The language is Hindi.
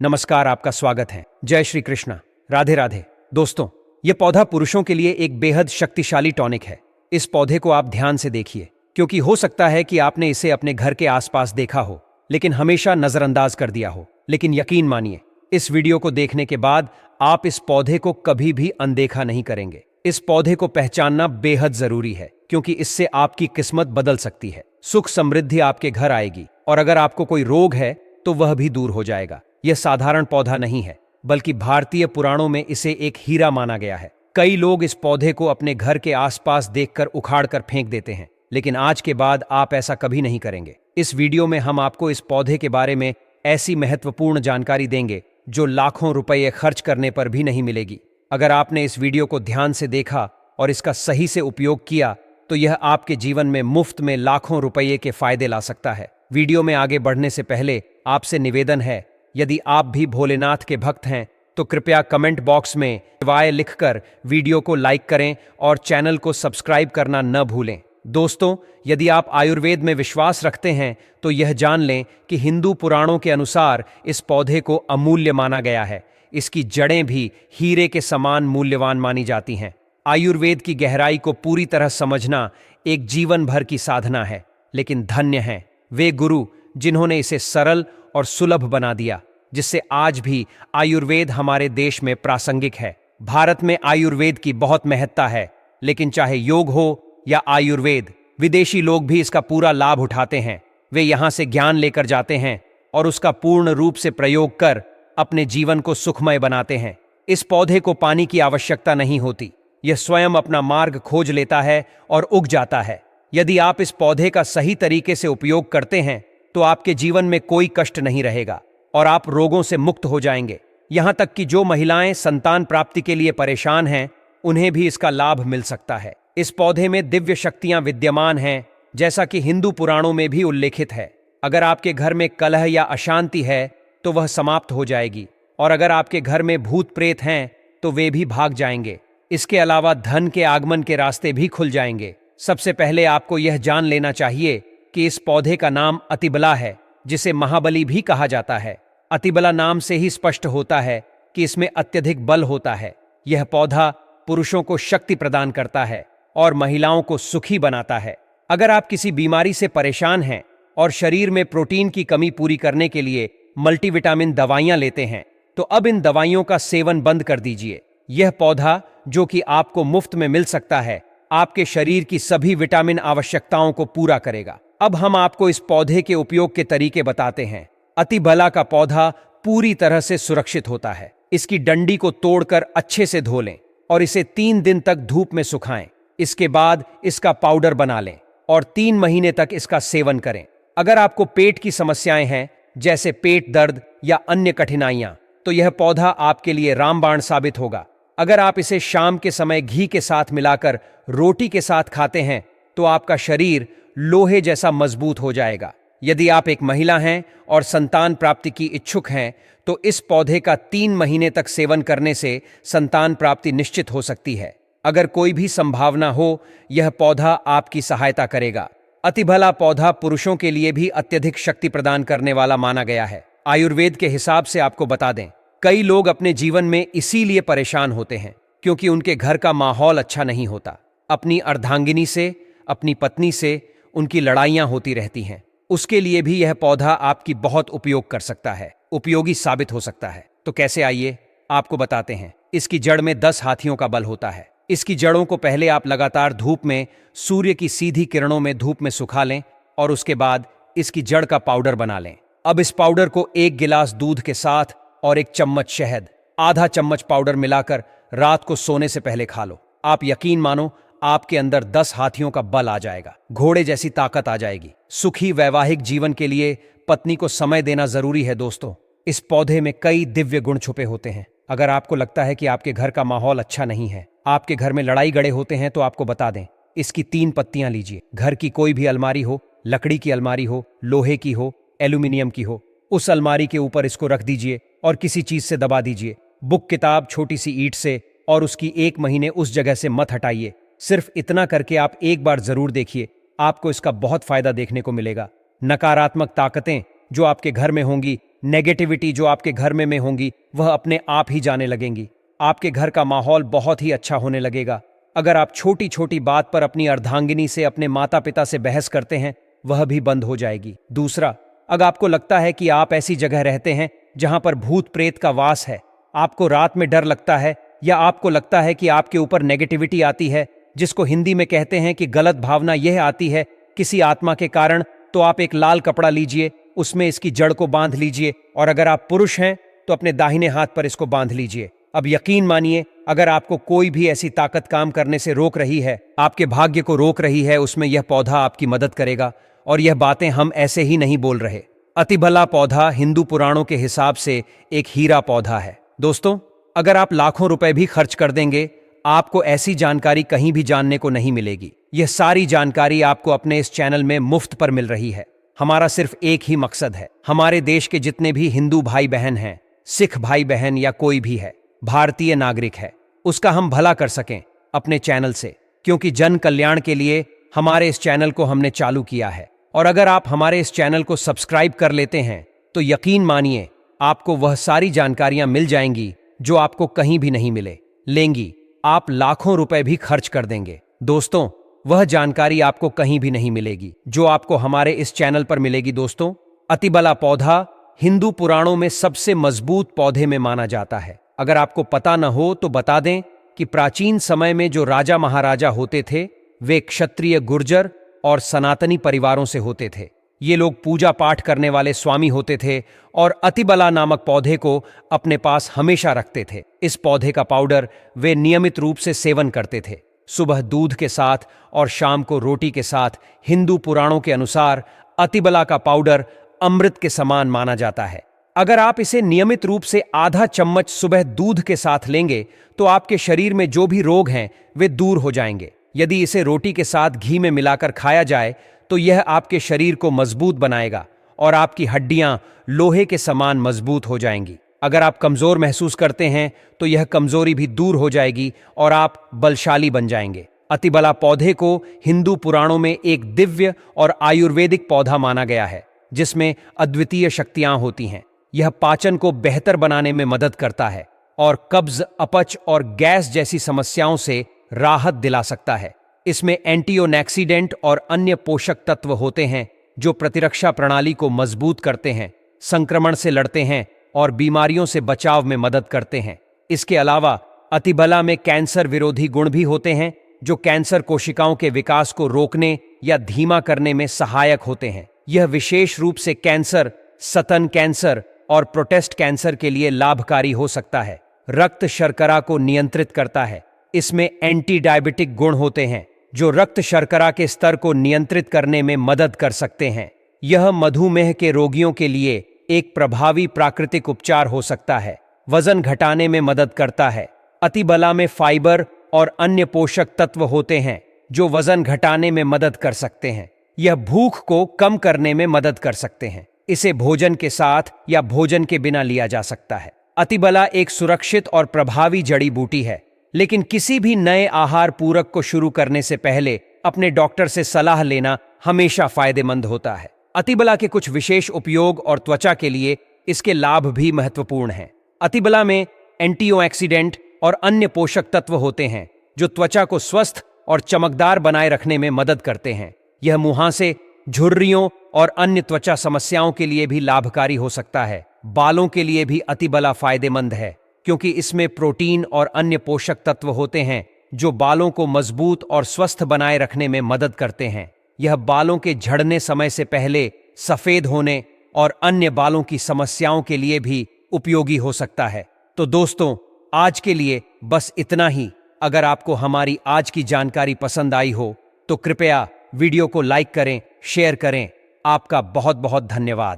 नमस्कार, आपका स्वागत है। जय श्री कृष्णा, राधे राधे। दोस्तों, ये पौधा पुरुषों के लिए एक बेहद शक्तिशाली टॉनिक है। इस पौधे को आप ध्यान से देखिए, क्योंकि हो सकता है कि आपने इसे अपने घर के आसपास देखा हो, लेकिन हमेशा नजरअंदाज कर दिया हो। लेकिन यकीन मानिए, इस वीडियो को देखने के बाद आप इस पौधे को कभी भी अनदेखा नहीं करेंगे। इस पौधे को पहचानना बेहद जरूरी है, क्योंकि इससे आपकी किस्मत बदल सकती है। सुख समृद्धि आपके घर आएगी, और अगर आपको कोई रोग है तो वह भी दूर हो जाएगा। यह साधारण पौधा नहीं है, बल्कि भारतीय पुराणों में इसे एक हीरा माना गया है। कई लोग इस पौधे को अपने घर के आसपास देखकर उखाड़ कर फेंक देते हैं, लेकिन आज के बाद आप ऐसा कभी नहीं करेंगे। इस वीडियो में हम आपको इस पौधे के बारे में ऐसी महत्वपूर्ण जानकारी देंगे जो लाखों रुपये खर्च करने पर भी नहीं मिलेगी। अगर आपने इस वीडियो को ध्यान से देखा और इसका सही से उपयोग किया, तो यह आपके जीवन में मुफ्त में लाखों रुपये के फायदे ला सकता है। वीडियो में आगे बढ़ने से पहले आपसे निवेदन है, यदि आप भी भोलेनाथ के भक्त हैं तो कृपया कमेंट बॉक्स में शिवाय लिखकर वीडियो को लाइक करें और चैनल को सब्सक्राइब करना न भूलें। दोस्तों, यदि आप आयुर्वेद में विश्वास रखते हैं तो यह जान लें कि हिंदू पुराणों के अनुसार इस पौधे को अमूल्य माना गया है। इसकी जड़ें भी हीरे के समान मूल्यवान मानी जाती हैं। आयुर्वेद की गहराई को पूरी तरह समझना एक जीवन भर की साधना है, लेकिन धन्य हैं वे गुरु जिन्होंने इसे सरल और सुलभ बना दिया, जिससे आज भी आयुर्वेद हमारे देश में प्रासंगिक है। भारत में आयुर्वेद की बहुत महत्ता है, लेकिन चाहे योग हो या आयुर्वेद, विदेशी लोग भी इसका पूरा लाभ उठाते हैं। वे यहाँ से ज्ञान लेकर जाते हैं और उसका पूर्ण रूप से प्रयोग कर अपने जीवन को सुखमय बनाते हैं। इस पौधे को पानी की आवश्यकता नहीं होती, यह स्वयं अपना मार्ग खोज लेता है और उग जाता है। यदि आप इस पौधे का सही तरीके से उपयोग करते हैं तो आपके जीवन में कोई कष्ट नहीं रहेगा और आप रोगों से मुक्त हो जाएंगे। यहाँ तक कि जो महिलाएं संतान प्राप्ति के लिए परेशान हैं, उन्हें भी इसका लाभ मिल सकता है। इस पौधे में दिव्य शक्तियां विद्यमान हैं, जैसा कि हिंदू पुराणों में भी उल्लेखित है। अगर आपके घर में कलह या अशांति है तो वह समाप्त हो जाएगी, और अगर आपके घर में भूत प्रेत हैं तो वे भी भाग जाएंगे। इसके अलावा धन के आगमन के रास्ते भी खुल जाएंगे। सबसे पहले आपको यह जान लेना चाहिए कि इस पौधे का नाम अतिबला है, जिसे महाबली भी कहा जाता है। अतिबला नाम से ही स्पष्ट होता है कि इसमें अत्यधिक बल होता है। यह पौधा पुरुषों को शक्ति प्रदान करता है और महिलाओं को सुखी बनाता है। अगर आप किसी बीमारी से परेशान हैं और शरीर में प्रोटीन की कमी पूरी करने के लिए मल्टीविटामिन दवाइयां लेते हैं, तो अब इन दवाइयों का सेवन बंद कर दीजिए। यह पौधा, जो कि आपको मुफ्त में मिल सकता है, आपके शरीर की सभी विटामिन आवश्यकताओं को पूरा करेगा। अब हम आपको इस पौधे के उपयोग के तरीके बताते हैं। अतिबला का पौधा पूरी तरह से सुरक्षित होता है। इसकी डंडी को तोड़कर अच्छे से धो लें और इसे 3 दिन तक धूप में सुखाएं। इसके बाद इसका पाउडर बना लें और 3 महीने तक इसका सेवन करें। अगर आपको पेट की समस्याएं हैं, जैसे पेट दर्द या अन्य कठिनाइयां, तो यह पौधा आपके लिए रामबाण साबित होगा। अगर आप इसे शाम के समय घी के साथ मिलाकर रोटी के साथ खाते हैं तो आपका शरीर लोहे जैसा मजबूत हो जाएगा। यदि आप एक महिला हैं और संतान प्राप्ति की इच्छुक हैं, तो इस पौधे का 3 महीने तक सेवन करने से संतान प्राप्ति निश्चित हो सकती है। अगर कोई भी संभावना हो, यह पौधा आपकी सहायता करेगा। अतिबला पौधा पुरुषों के लिए भी अत्यधिक शक्ति प्रदान करने वाला माना गया है। आयुर्वेद के हिसाब से आपको बता दें, कई लोग अपने जीवन में इसीलिए परेशान होते हैं क्योंकि उनके घर का माहौल अच्छा नहीं होता। अपनी अर्धांगिनी से, अपनी पत्नी से उनकी लड़ाइयां होती रहती हैं। उसके लिए भी यह पौधा आपकी बहुत उपयोग कर सकता है, उपयोगी साबित हो सकता है। तो कैसे, आइए आपको बताते हैं। इसकी जड़ में 10 हाथियों का बल होता है। इसकी जड़ों को पहले आप लगातार धूप में, सूर्य की सीधी किरणों में धूप में सुखा लें और उसके बाद इसकी जड़ का पाउडर बना लें। अब इस पाउडर को 1 गिलास दूध के साथ और 1 चम्मच शहद, आधा चम्मच पाउडर मिलाकर रात को सोने से पहले खा लो। आप यकीन मानो, आपके अंदर 10 हाथियों का बल आ जाएगा, घोड़े जैसी ताकत आ जाएगी। सुखी वैवाहिक जीवन के लिए पत्नी को समय देना जरूरी है। दोस्तों, इस पौधे में कई दिव्य गुण छुपे होते हैं। अगर आपको लगता है कि आपके घर का माहौल अच्छा नहीं है, आपके घर में लड़ाई गड़े होते हैं, तो आपको बता दें, इसकी 3 पत्तियां लीजिए। घर की कोई भी अलमारी हो, लकड़ी की अलमारी हो, लोहे की हो, एल्यूमिनियम की हो, उस अलमारी के ऊपर इसको रख दीजिए और किसी चीज से दबा दीजिए। बुक, किताब, छोटी सी ईंट से, और उसकी 1 महीने उस जगह से मत हटाइए। सिर्फ इतना करके आप एक बार जरूर देखिए, आपको इसका बहुत फायदा देखने को मिलेगा। नकारात्मक ताकतें जो आपके घर में होंगी नेगेटिविटी जो आपके घर में होंगी वह अपने आप ही जाने लगेंगी। आपके घर का माहौल बहुत ही अच्छा होने लगेगा। अगर आप छोटी छोटी बात पर अपनी अर्धांगिनी से, अपने माता पिता से बहस करते हैं, वह भी बंद हो जाएगी। दूसरा, अगर आपको लगता है कि आप ऐसी जगह रहते हैं जहां पर भूत प्रेत का वास है, आपको रात में डर लगता है, या आपको लगता है कि आपके ऊपर नेगेटिविटी आती है, जिसको हिंदी में कहते हैं कि गलत भावना यह आती है किसी आत्मा के कारण, तो आप एक लाल कपड़ा लीजिए, उसमें इसकी जड़ को बांध लीजिए, और अगर आप पुरुष हैं तो अपने दाहिने हाथ पर इसको बांध लीजिए। अब यकीन मानिए, अगर आपको कोई भी ऐसी ताकत काम करने से रोक रही है, आपके भाग्य को रोक रही है, उसमें यह पौधा आपकी मदद करेगा। और यह बातें हम ऐसे ही नहीं बोल रहे। अतिबला पौधा हिंदू पुराणों के हिसाब से एक हीरा पौधा है। दोस्तों, अगर आप लाखों रुपए भी खर्च कर देंगे, आपको ऐसी जानकारी कहीं भी जानने को नहीं मिलेगी। यह सारी जानकारी आपको अपने इस चैनल में मुफ्त पर मिल रही है। हमारा सिर्फ एक ही मकसद है, हमारे देश के जितने भी हिंदू भाई बहन हैं, सिख भाई बहन या कोई भी है, भारतीय नागरिक है, उसका हम भला कर सकें अपने चैनल से। क्योंकि जन कल्याण के लिए हमारे इस चैनल को हमने चालू किया है। और अगर आप हमारे इस चैनल को सब्सक्राइब कर लेते हैं तो यकीन मानिए, आपको वह सारी जानकारियां मिल जाएंगी जो आपको कहीं भी नहीं लेंगी। आप लाखों रुपए भी खर्च कर देंगे, दोस्तों, वह जानकारी आपको कहीं भी नहीं मिलेगी जो आपको हमारे इस चैनल पर मिलेगी। दोस्तों, अतिबला पौधा हिंदू पुराणों में सबसे मजबूत पौधे में माना जाता है। अगर आपको पता न हो तो बता दें कि प्राचीन समय में जो राजा महाराजा होते थे, वे क्षत्रिय, गुर्जर और सनातनी परिवारों से होते थे। ये लोग पूजा पाठ करने वाले स्वामी होते थे और अतिबला नामक पौधे को अपने पास हमेशा रखते थे। इस पौधे का पाउडर वे नियमित रूप से सेवन करते थे, सुबह दूध के साथ और शाम को रोटी के साथ। हिंदू पुराणों के अनुसार अतिबला का पाउडर अमृत के समान माना जाता है। अगर आप इसे नियमित रूप से आधा चम्मच सुबह दूध के साथ लेंगे तो आपके शरीर में जो भी रोग हैं वे दूर हो जाएंगे। यदि इसे रोटी के साथ घी में मिलाकर खाया जाए तो यह आपके शरीर को मजबूत बनाएगा और आपकी हड्डियां लोहे के समान मजबूत हो जाएंगी। अगर आप कमजोर महसूस करते हैं तो यह कमजोरी भी दूर हो जाएगी और आप बलशाली बन जाएंगे। अतिबला पौधे को हिंदू पुराणों में एक दिव्य और आयुर्वेदिक पौधा माना गया है, जिसमें अद्वितीय शक्तियां होती हैं। यह पाचन को बेहतर बनाने में मदद करता है और कब्ज, अपच और गैस जैसी समस्याओं से राहत दिला सकता है। इसमें एंटीऑक्सीडेंट और अन्य पोषक तत्व होते हैं जो प्रतिरक्षा प्रणाली को मजबूत करते हैं, संक्रमण से लड़ते हैं और बीमारियों से बचाव में मदद करते हैं। इसके अलावा अतिबला में कैंसर विरोधी गुण भी होते हैं जो कैंसर कोशिकाओं के विकास को रोकने या धीमा करने में सहायक होते हैं। यह विशेष रूप से कैंसर, स्तन कैंसर और प्रोस्टेट कैंसर के लिए लाभकारी हो सकता है। रक्त शर्करा को नियंत्रित करता है। इसमें एंटी डायबिटिक गुण होते हैं जो रक्त शर्करा के स्तर को नियंत्रित करने में मदद कर सकते हैं। यह मधुमेह के रोगियों के लिए एक प्रभावी प्राकृतिक उपचार हो सकता है। वजन घटाने में मदद करता है। अतिबला में फाइबर और अन्य पोषक तत्व होते हैं जो वजन घटाने में मदद कर सकते हैं। यह भूख को कम करने में मदद कर सकते हैं। इसे भोजन के साथ या भोजन के बिना लिया जा सकता है। अतिबला एक सुरक्षित और प्रभावी जड़ी बूटी है, लेकिन किसी भी नए आहार पूरक को शुरू करने से पहले अपने डॉक्टर से सलाह लेना हमेशा फायदेमंद होता है। अतिबला के कुछ विशेष उपयोग और त्वचा के लिए इसके लाभ भी महत्वपूर्ण हैं। अतिबला में एंटीऑक्सीडेंट और अन्य पोषक तत्व होते हैं जो त्वचा को स्वस्थ और चमकदार बनाए रखने में मदद करते हैं। यह मुहांसे, झुर्रियों और अन्य त्वचा समस्याओं के लिए भी लाभकारी हो सकता है। बालों के लिए भी अतिबला फायदेमंद है क्योंकि इसमें प्रोटीन और अन्य पोषक तत्व होते हैं जो बालों को मजबूत और स्वस्थ बनाए रखने में मदद करते हैं। यह बालों के झड़ने समय से पहले, सफेद होने और अन्य बालों की समस्याओं के लिए भी उपयोगी हो सकता है। तो दोस्तों, आज के लिए बस इतना ही। अगर आपको हमारी आज की जानकारी पसंद आई हो तो कृपया वीडियो को लाइक करें, शेयर करें। आपका बहुत बहुत धन्यवाद।